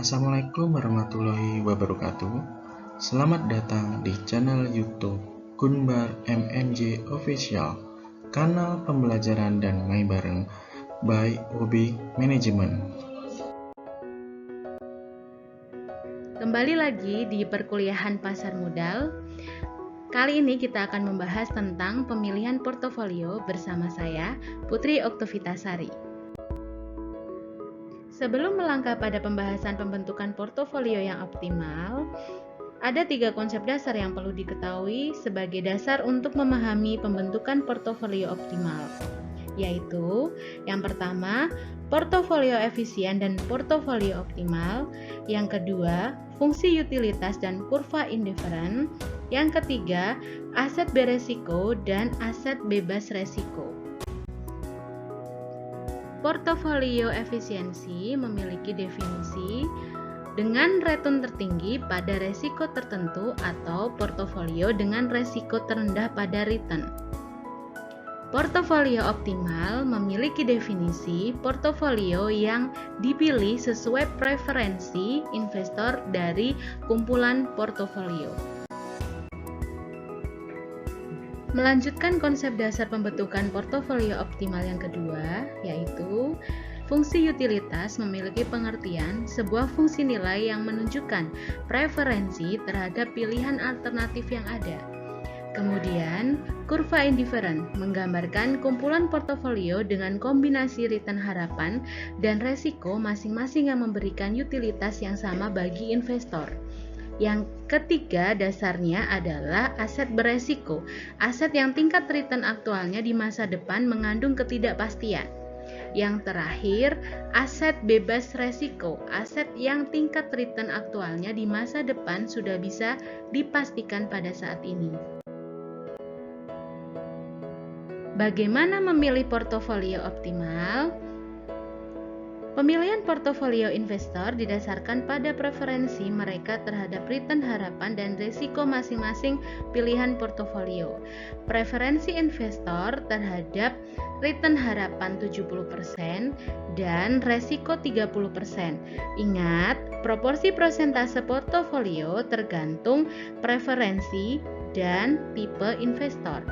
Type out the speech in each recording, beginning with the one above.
Assalamualaikum warahmatullahi wabarakatuh. Selamat datang di channel YouTube Gunbar MNJ Official, kanal pembelajaran dan main bareng by OB Management. Kembali lagi di perkuliahan pasar modal. Kali ini kita akan membahas tentang pemilihan portofolio bersama saya, Putri Oktovitasari. Sebelum melangkah pada pembahasan pembentukan portofolio yang optimal, ada 3 konsep dasar yang perlu diketahui sebagai dasar untuk memahami pembentukan portofolio optimal, yaitu yang pertama, portofolio efisien dan portofolio optimal, yang kedua, fungsi utilitas dan kurva indiferen, yang ketiga, aset beresiko dan aset bebas resiko. Portofolio efisiensi memiliki definisi dengan return tertinggi pada resiko tertentu atau portofolio dengan resiko terendah pada return. Portofolio optimal memiliki definisi portofolio yang dipilih sesuai preferensi investor dari kumpulan portofolio. Melanjutkan konsep dasar pembentukan portofolio optimal yang kedua, yaitu fungsi utilitas memiliki pengertian sebuah fungsi nilai yang menunjukkan preferensi terhadap pilihan alternatif yang ada. Kemudian, kurva indiferen menggambarkan kumpulan portofolio dengan kombinasi return harapan dan resiko masing-masing yang memberikan utilitas yang sama bagi investor. Yang ketiga dasarnya adalah aset beresiko, aset yang tingkat return aktualnya di masa depan mengandung ketidakpastian. Yang terakhir, aset bebas resiko, aset yang tingkat return aktualnya di masa depan sudah bisa dipastikan pada saat ini. Bagaimana memilih portofolio optimal? Pemilihan portofolio investor didasarkan pada preferensi mereka terhadap return harapan dan risiko masing-masing pilihan portofolio. Preferensi investor terhadap return harapan 70% dan resiko 30%. Ingat, proporsi persentase portofolio tergantung preferensi dan tipe investor.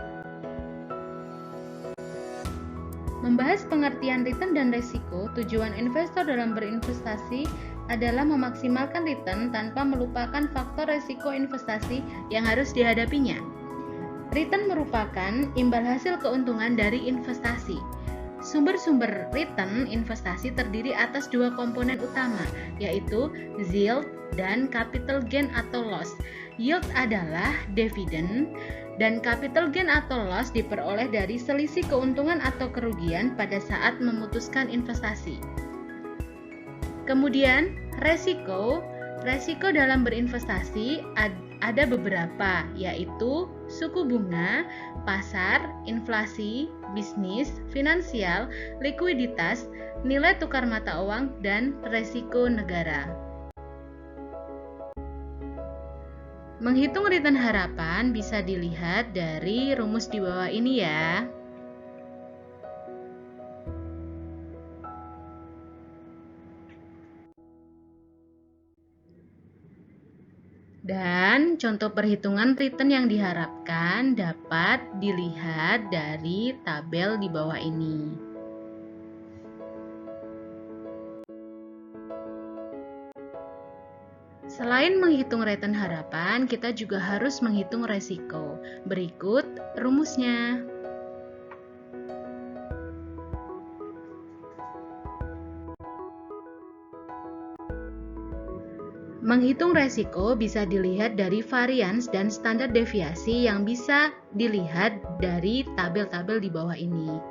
Membahas pengertian return dan resiko, tujuan investor dalam berinvestasi adalah memaksimalkan return tanpa melupakan faktor resiko investasi yang harus dihadapinya. Return merupakan imbal hasil keuntungan dari investasi. Sumber-sumber return investasi terdiri atas 2 komponen utama, yaitu yield dan capital gain atau loss. Yield adalah dividen, dan capital gain atau loss diperoleh dari selisih keuntungan atau kerugian pada saat memutuskan investasi. Kemudian, resiko dalam berinvestasi ada beberapa, yaitu suku bunga, pasar, inflasi, bisnis, finansial, likuiditas, nilai tukar mata uang, dan resiko negara. Menghitung return harapan bisa dilihat dari rumus di bawah ini ya. Dan contoh perhitungan return yang diharapkan dapat dilihat dari tabel di bawah ini. Selain menghitung return harapan, kita juga harus menghitung resiko. Berikut rumusnya. Menghitung resiko bisa dilihat dari varians dan standar deviasi yang bisa dilihat dari tabel-tabel di bawah ini.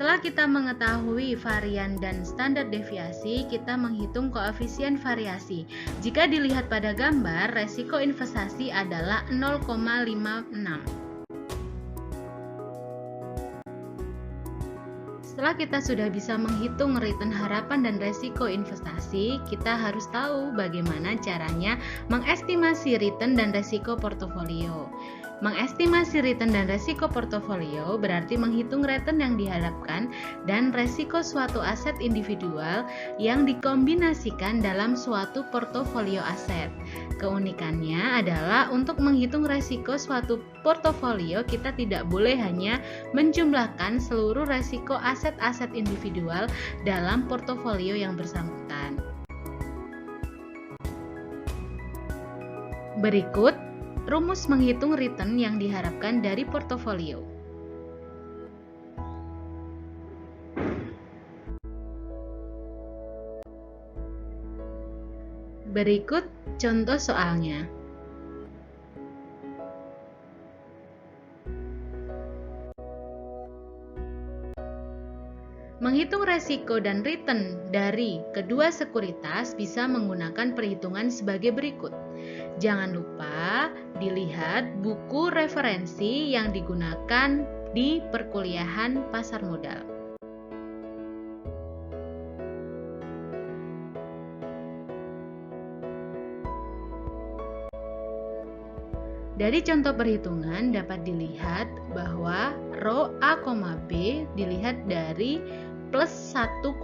Setelah kita mengetahui varian dan standar deviasi, kita menghitung koefisien variasi. Jika dilihat pada gambar, resiko investasi adalah 0,56. Setelah kita sudah bisa menghitung return harapan dan resiko investasi, kita harus tahu bagaimana caranya mengestimasi return dan resiko portofolio. Mengestimasi return dan resiko portofolio berarti menghitung return yang diharapkan dan resiko suatu aset individual yang dikombinasikan dalam suatu portofolio aset. Keunikannya adalah untuk menghitung resiko suatu portofolio, kita tidak boleh hanya menjumlahkan seluruh resiko aset-aset individual dalam portofolio yang bersangkutan. Berikut rumus menghitung return yang diharapkan dari portofolio. Berikut contoh soalnya. Menghitung resiko dan return dari kedua sekuritas bisa menggunakan perhitungan sebagai berikut. Jangan lupa dilihat buku referensi yang digunakan di perkuliahan pasar modal. Dari contoh perhitungan dapat dilihat bahwa row A, B dilihat dari plus 1,0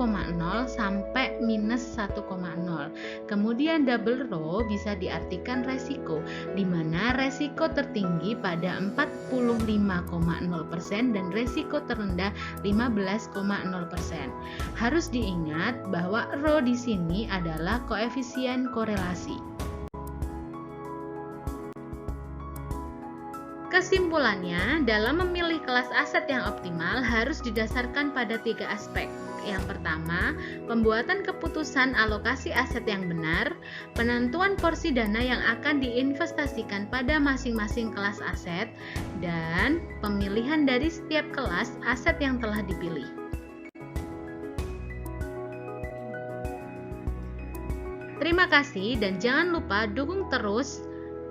sampai minus 1,0. Kemudian double row bisa diartikan resiko, di mana resiko tertinggi pada 45,0% dan resiko terendah 15,0%. Harus diingat bahwa row di sini adalah koefisien korelasi. Kesimpulannya, dalam memilih kelas aset yang optimal harus didasarkan pada 3 aspek. Yang pertama, pembuatan keputusan alokasi aset yang benar, penentuan porsi dana yang akan diinvestasikan pada masing-masing kelas aset, dan pemilihan dari setiap kelas aset yang telah dipilih. Terima kasih dan jangan lupa dukung terus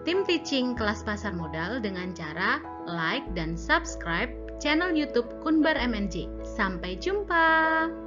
tim teaching kelas pasar modal dengan cara like dan subscribe channel YouTube Kunbar MNJ. Sampai jumpa.